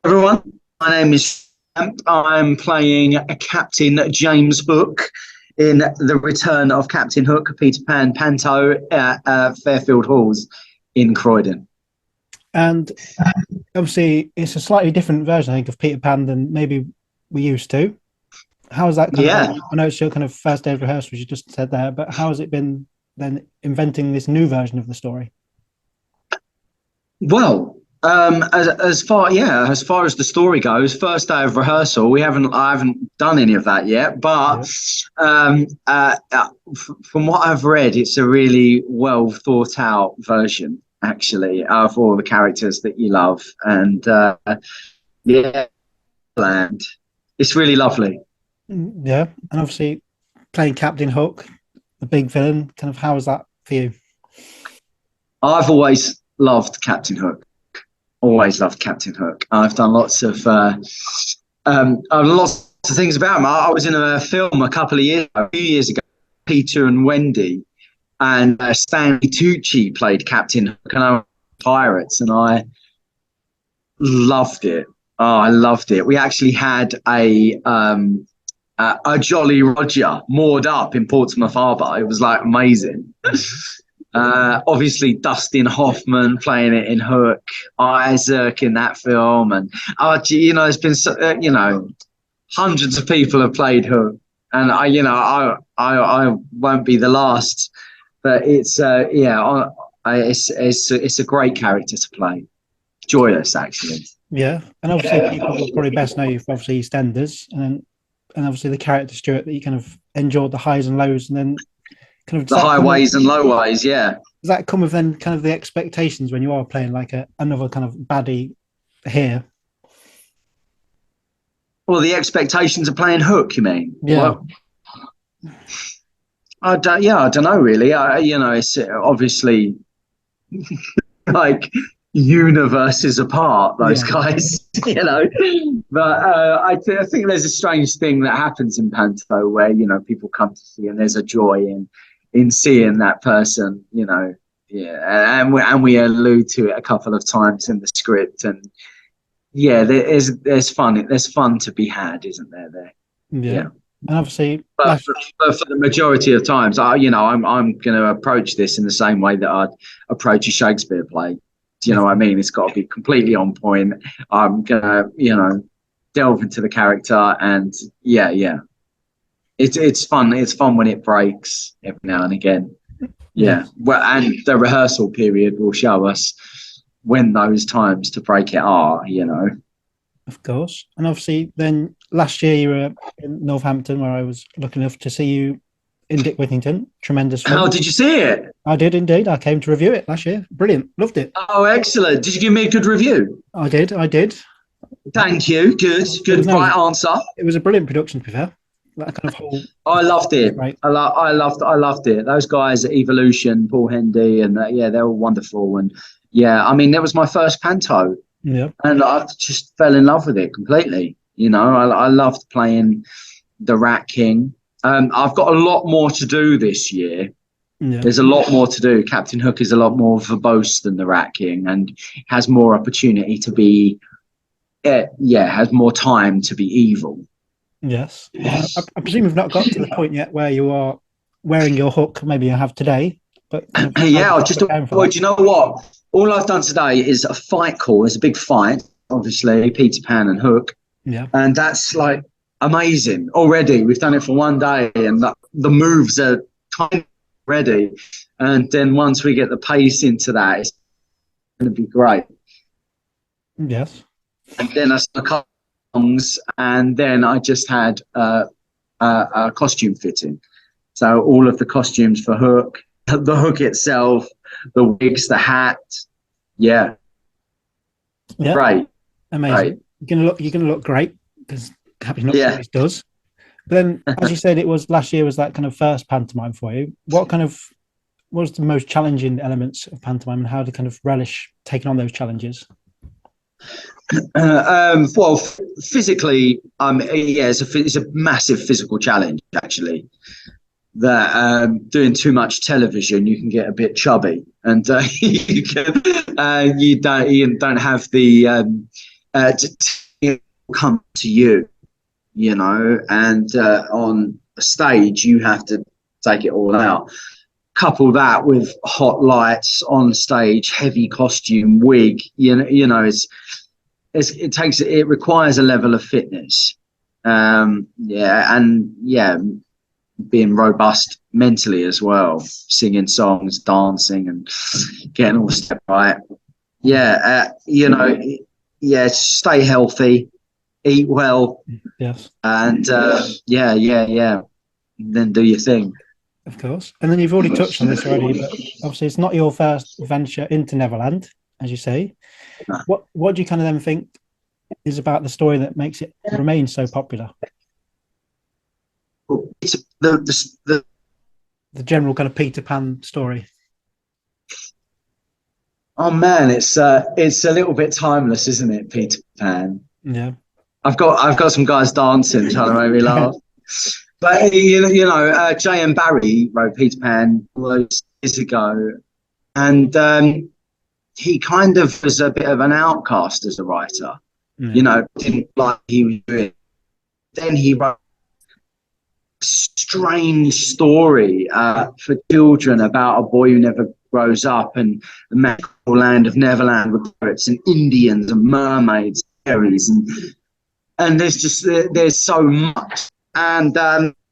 Everyone, my name is I'm playing Captain James Hook in The Return of Captain Hook, Peter Pan Panto at Fairfield Halls in Croydon. And obviously, it's a slightly different version, I think, of Peter Pan than maybe we used to. How is that kind of? I know it's your kind of first day of rehearsal, as you just said there, but how has it been then inventing this new version of the story? Well, as far as the story goes, first day of rehearsal, I haven't done any of that yet, but from what I've read, it's a really well thought out version, actually, of all the characters that you love, and and it's really lovely. Yeah, and obviously playing Captain Hook, the big villain, kind of how was that for you? I've always loved Captain Hook. Always loved Captain Hook. I've done lots of things about him. I was in a film a few years ago, Peter and Wendy, and Stanley Tucci played Captain Hook, and I was pirates, and I loved it. Oh, I loved it. We actually had a Jolly Roger moored up in Portsmouth Harbour. It was like amazing. Obviously, Dustin Hoffman playing it in Hook, Isaac in that film, and there's been hundreds of people have played Hook, and I won't be the last, but it's a great character to play. Joyous, actually. Yeah, and obviously people will probably best know you for obviously EastEnders, and obviously the character Stuart that you kind of enjoyed the highs and lows, and then kind of the highways and loways. Yeah. Does that come with then kind of the expectations when you are playing like another kind of baddie here? Well, the expectations of playing Hook, you mean? Yeah. Well, I don't know really. It's obviously like universes apart, those guys, but I think there's a strange thing that happens in Panto where people come to see, and there's a joy in seeing that person, and we allude to it a couple of times in the script, and there's fun to be had, isn't there? Yeah. And obviously, but for the majority of times, I'm going to approach this in the same way that I'd approach a Shakespeare play. Do you know what I mean? It's got to be completely on point. I'm gonna, delve into the character, and it's fun. It's fun when it breaks every now and again. Yeah. Well, and the rehearsal period will show us when those times to break it are. Of course, and obviously, then last year you were in Northampton, where I was lucky enough to see you in Dick Whittington. Tremendous film. Oh, did you see it? I did indeed. I came to review it last year. Brilliant. Loved it. Oh, excellent. Did you give me a good review? I did. Thank you. Good. Right answer. It was a brilliant production, to be fair. That kind of whole. I loved it. Right. I loved it. Those guys at Evolution, Paul Hendy, and they're all wonderful. And that was my first Panto. Yeah. And I just fell in love with it completely. I loved playing the Rat King. I've got a lot more to do this year. Yeah. There's a lot more to do. Captain Hook is a lot more verbose than the Rat King, and has more opportunity to be, has more time to be evil. Yes. I presume you've not got to the point yet where you are wearing your hook. Maybe you have today, but do you know what? All I've done today is a fight call. It's a big fight, obviously, Peter Pan and Hook. Yeah. And that's like amazing already. We've done it for one day, and the moves are kind of ready. And then once we get the pace into that, it's going to be great. Yes. And then I started songs, and then I just had a costume fitting. So all of the costumes for Hook, the Hook itself, the wigs, the hat. Yeah. Great. Amazing. Great. You're gonna look great, because Captain Hook always does. But then, as you said, last year was that kind of first pantomime for you. What was the most challenging elements of pantomime, and how to kind of relish taking on those challenges? Well, physically, it's a massive physical challenge, actually. That doing too much television, you can get a bit chubby, and you don't have the it will come to you, you know, and on a stage you have to take it all out. Couple that with hot lights on stage, heavy costume, wig, it requires a level of fitness. Being robust mentally as well, singing songs, dancing, and getting all step right. Stay healthy, eat well. Yes. And then do your thing. Of course. And then you've already touched on this already, but obviously it's not your first venture into Neverland, as you say. What do you kind of then think is about the story that makes it remain so popular? It's the general kind of Peter Pan story. Oh man, it's a little bit timeless, isn't it, Peter Pan? Yeah. I've got some guys dancing trying to make me laugh. But J.M. Barrie wrote Peter Pan all those years ago, and he kind of was a bit of an outcast as a writer. Didn't like he was doing. Then he wrote a strange story for children about a boy who never grows up, and the magical land of Neverland with pirates and Indians and mermaids, fairies, and there's so much. And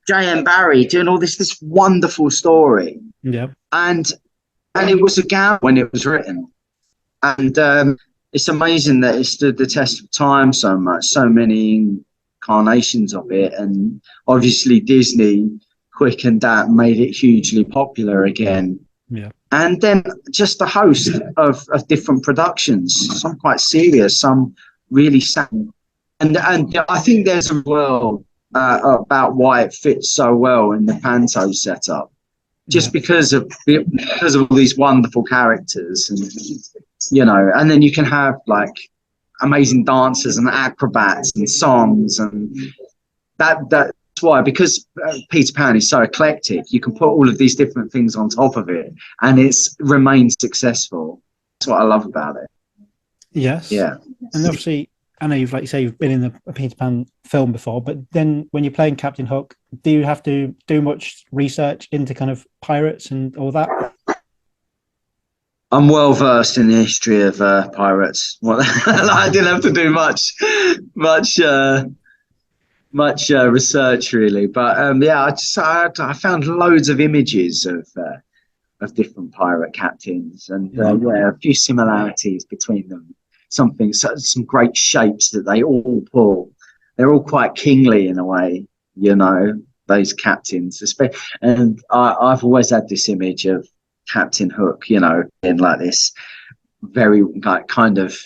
J.M. Barrie doing all this wonderful story. Yeah. And it was a gamble when it was written. And it's amazing that it stood the test of time so much, so many incarnations of it. And obviously Disney quickened that and made it hugely popular again. Yeah. And then just a host of different productions, some quite serious, some really sad. And I think there's a world about why it fits so well in the Panto setup, just because of all these wonderful characters, and then you can have like amazing dancers and acrobats and songs, and that's why, because Peter Pan is so eclectic, you can put all of these different things on top of it, and it's remained successful. That's what I love about it. Yes. Yeah. And obviously, I know you've been in the Peter Pan film before, but then when you're playing Captain Hook, do you have to do much research into kind of pirates and all that? I'm well versed in the history of pirates. I didn't have to do much research really, but I found loads of images of different pirate captains, and a few similarities between them. Some great shapes that they all pull. They're all quite kingly in a way, those captains. And I've always had this image of Captain Hook, in like this very like kind of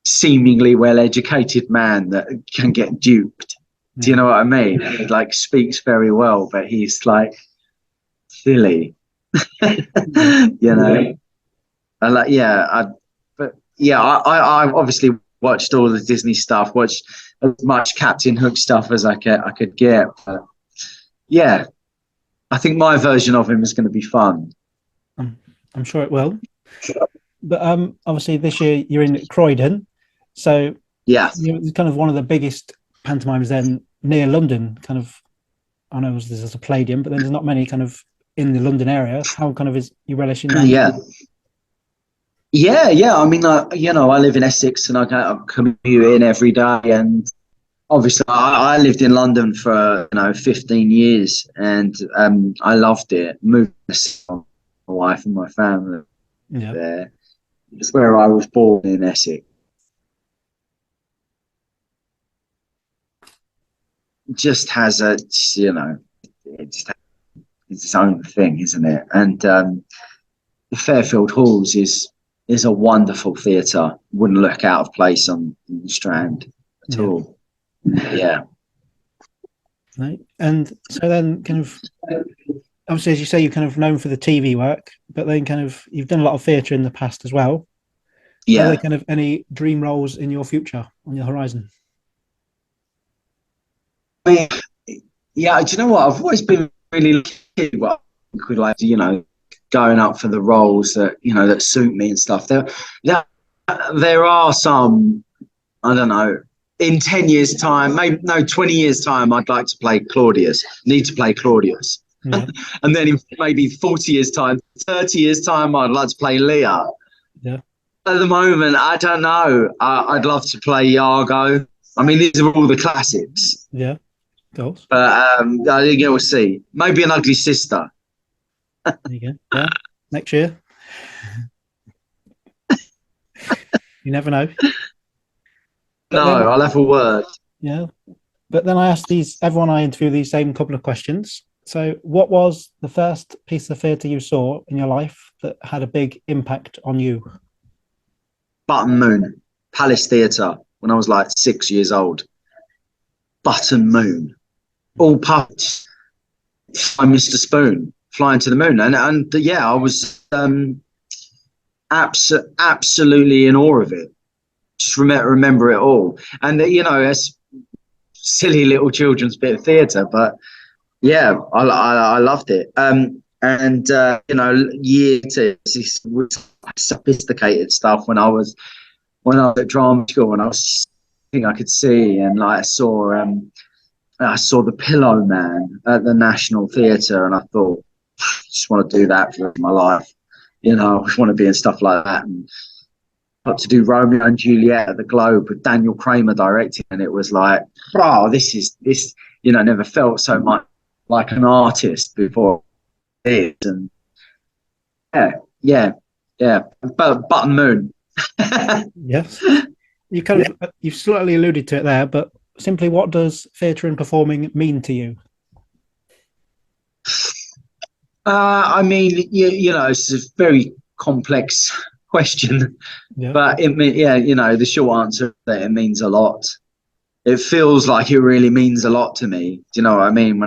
seemingly well-educated man that can get duped. Do you know what I mean? He like speaks very well, but he's like silly, I obviously watched all the Disney stuff, watched as much Captain Hook stuff as I could get. But yeah, I think my version of him is going to be fun. I'm sure it will. But obviously this year you're in Croydon, so yeah, it's kind of one of the biggest pantomimes then near London. Kind of, I know there's a Palladium, but then there's not many kind of in the London area. How kind of is you relishing that? Yeah. I mean, I live in Essex, and I commute in every day. And obviously, I lived in London for 15 years, and I loved it. Moved with my wife and my family there. It's where I was born, in Essex. Just has it's its own thing, isn't it? And the Fairfield Halls is a wonderful theatre. Wouldn't look out of place on the Strand at all. Yeah. Right. And so then kind of, obviously, as you say, you're kind of known for the TV work, but then kind of you've done a lot of theatre in the past as well. Yeah. Are there kind of any dream roles in your future, on your horizon? Yeah, do you know what? I've always been really lucky. Well, like, going up for the roles that that suit me and stuff. There are some I don't know, in 10 years' time, maybe no, 20 years' time, I'd like to play Claudius, need to play Claudius. Yeah. And then in maybe 40 years' time, 30 years' time, I'd like to play Leah. Yeah. At the moment, I don't know. I'd love to play Iago. I mean, these are all the classics. Yeah. Goals. But I think we'll see. Maybe an ugly sister. There you go. Yeah. Next year. You never know. But No, I'll have a word. Yeah. But then I asked everyone I interview these same couple of questions. So what was the first piece of theatre you saw in your life that had a big impact on you? Button Moon, Palace Theatre, when I was like 6 years old. Button Moon. All puppets. I'm Mr. Spoon, flying to the moon. And yeah, I was absolutely in awe of it. Just remember it all. And, you know, it's silly little children's bit of theatre, but yeah, I loved it. You know, sophisticated stuff when I was at drama school, and I was I could see, and like I saw The Pillow Man at the National Theatre, and I thought, I just want to do that for my life. You know, I just want to be in stuff like that. And got to do Romeo and Juliet at the Globe with Daniel Kramer directing, and it was like, oh, this, you know, never felt so much like an artist before. And yeah. But Button Moon. Yes. You've slightly alluded to it there, but simply, what does theatre and performing mean to you? I mean, you know, it's a very complex question, but you know, the short answer is that it means a lot. It feels like it really means a lot to me. Do you know what I mean?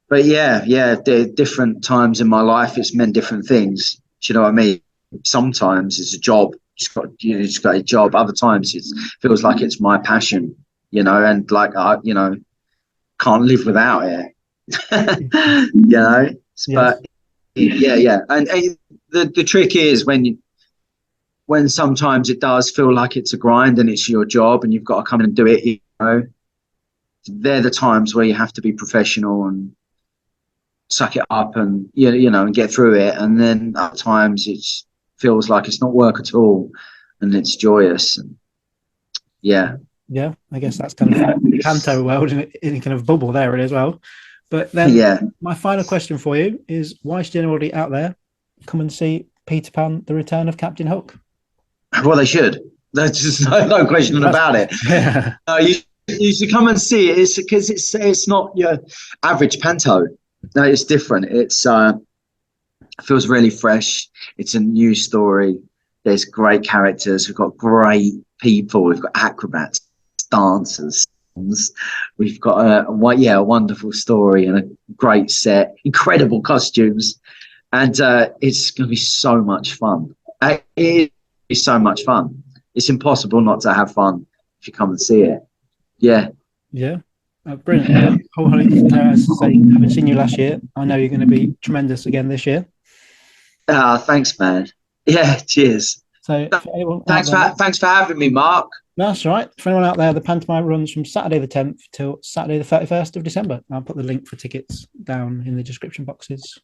But yeah, different times in my life, it's meant different things. Do you know what I mean? Sometimes it's a job. You just got a job. Other times it feels like it's my passion. You know, and like you know, can't live without it. You know, yes. But yeah, and the trick is when sometimes it does feel like it's a grind and it's your job and you've got to come in and do it. You know, they're the times where you have to be professional and suck it up and you know and get through it. And then at times it feels like it's not work at all and it's joyous. And yeah, I guess that's kind of the Panto world in a kind of bubble there as well. But then my final question for you is, why should anybody out there come and see Peter Pan, The Return of Captain Hook? Well, they should. There's just no question about it. Yeah. You should come and see it. It's because it's not your average panto. No, it's different. It feels really fresh. It's a new story. There's great characters. We've got great people. We've got acrobats, dancers. We've got a wonderful story and a great set, incredible costumes, and it's going to be so much fun. It is so much fun. It's impossible not to have fun if you come and see it. Yeah. Brilliant. As I say, having seen you last year, I know you're going to be tremendous again this year. Thanks, man. Yeah, cheers. So thanks for having me, Mark. That's right. For anyone out there, the pantomime runs from Saturday the 10th till Saturday the 31st of December. I'll put the link for tickets down in the description boxes